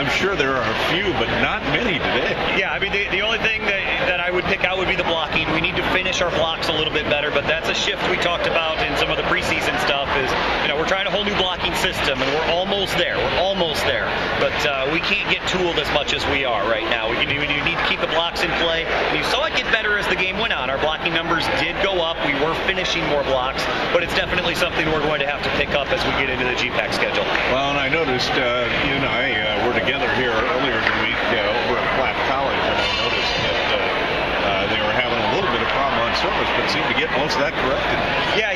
I'm sure there are a few, but not many today. Yeah, I mean, the only thing that I would pick out would be the blocking. We need to finish our blocks a little bit better, but that's a shift we talked about in some of the preseason stuff is, we're trying a whole new blocking system, and we're almost there. But we can't get tooled as much as we are right now. We need to keep the blocks in play. And you saw it get better as the game went on. Our blocking numbers did go up. We were finishing more blocks, but it's definitely something we're going to have to pick up as we get into the GPAC schedule. Well, and I noticed you and I were together here earlier in the week over at Bethany College, and I noticed that they were having a little bit of problem on service, but seemed to get most of that corrected. Yeah,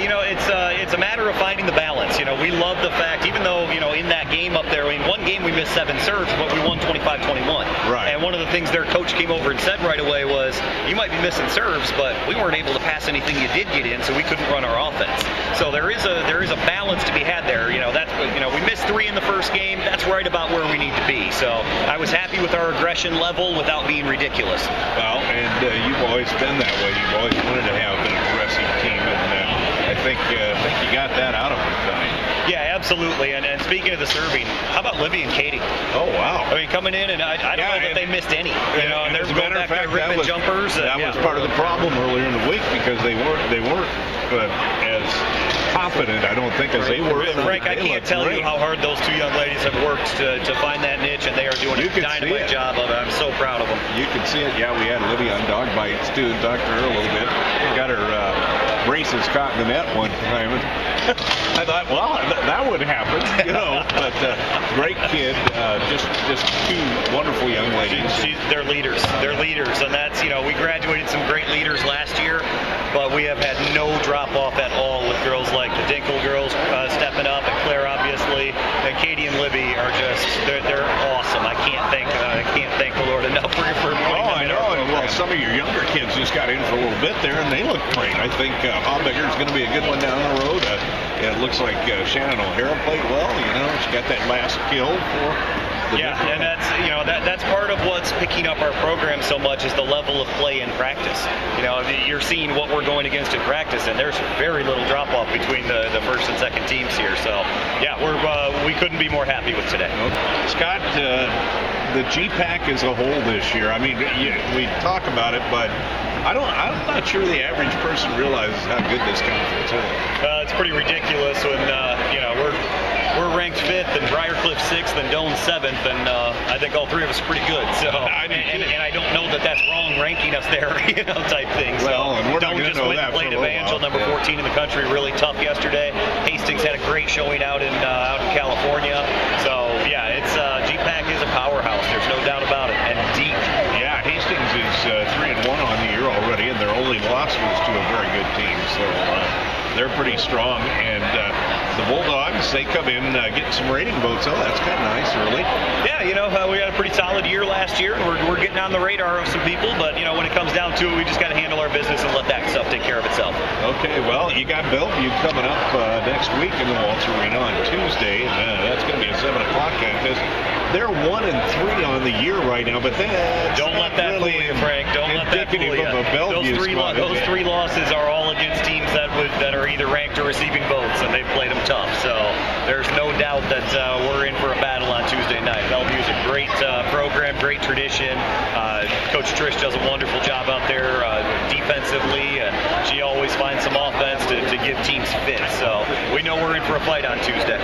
it's a matter of finding the balance. We love the fact, even though, in that game up there, in one game we missed 7 serves, but we won 25-21. Right. And one of the things their coach came over and said right away was, you might be missing serves, but we weren't able to pass anything you did get in, so we couldn't run our offense. So there is a balance to be had there. We missed 3 in the first game. That's right about where we need to be. So I was happy with our aggression level without being ridiculous. Well, and you've always been that way. You've always wanted to have an aggressive team, and I think you got that out of them tonight. Yeah, absolutely. And speaking of the serving, how about Libby and Katie? Oh, wow. I mean, coming in, and I don't know that they missed any. And they're going back there ripping jumpers. That was part of the problem earlier in the week because they weren't as confident, I don't think, as they were. Frank, I can't tell you how hard those 2 young ladies have worked to find that niche, and they are doing a dynamite job of it. I'm so proud of them. You can see it. Yeah, we had Libby on dog bites too. Talked to her a little bit. Got her braces caught in the net one time. I thought, well, that would happen, But great kid, just 2 wonderful young ladies. They're leaders. They're leaders, and that's we graduated some great leaders last year, but we have had no drop off at all with girls like the Dinkle girls stepping up, and Claire obviously, and Katie and Libby are just they're awesome. I can't thank the Lord enough for putting them in our program. Well, some of your younger kids just got in for a little bit there, and they look great. I think Hobbiger is going to be a good one down the road. It looks like Shannon O'Hara played well. She got that last kill for. And that's part of what's picking up our program so much is the level of play in practice. You're seeing what we're going against in practice, and there's very little drop off between the first and second teams here. So we couldn't be more happy with today. Scott, the GPAC as a whole this year. I mean, we talk about it, but I'm not sure the average person realizes how good this conference is. It's pretty ridiculous when we're ranked 5th and Briarcliff 6th and Doane 7th, and I think all 3 of us are pretty good. So and I don't know that that's wrong ranking us there, type thing. Well, and we're not Doane going to just know went that and played for a Evangel, while. number 14 in the country, really tough yesterday. Hastings had a great showing out in California. So it's GPAC is a powerhouse. There's no doubt about it, and deep. Yeah, Hastings is 3-1 on the year already, and their only loss was to a very good team. So they're pretty strong, and the Bulldogs, they come in getting some rating votes. Oh, that's kind of nice early. Yeah, we had a pretty solid year last year, and we're getting on the radar of some people, but when it comes down to it, we just got to handle our business and let that stuff take care of itself. Okay, well, you got Bellevue coming up next week in the Walter Arena on Tuesday, and that's going to be a 7 o'clock contest. They're 1-3 on the year right now, but don't let that fool you, Frank. Don't let that fool you. Those 3 losses are all against teams that are either ranked or receiving votes, and they've played them tough. So there's no doubt that we're in for a battle on Tuesday night. Bellevue's a great program, great tradition. Coach Trish does a wonderful job out there defensively, and she always finds some offense to give teams fit. So we know we're in for a fight on Tuesday.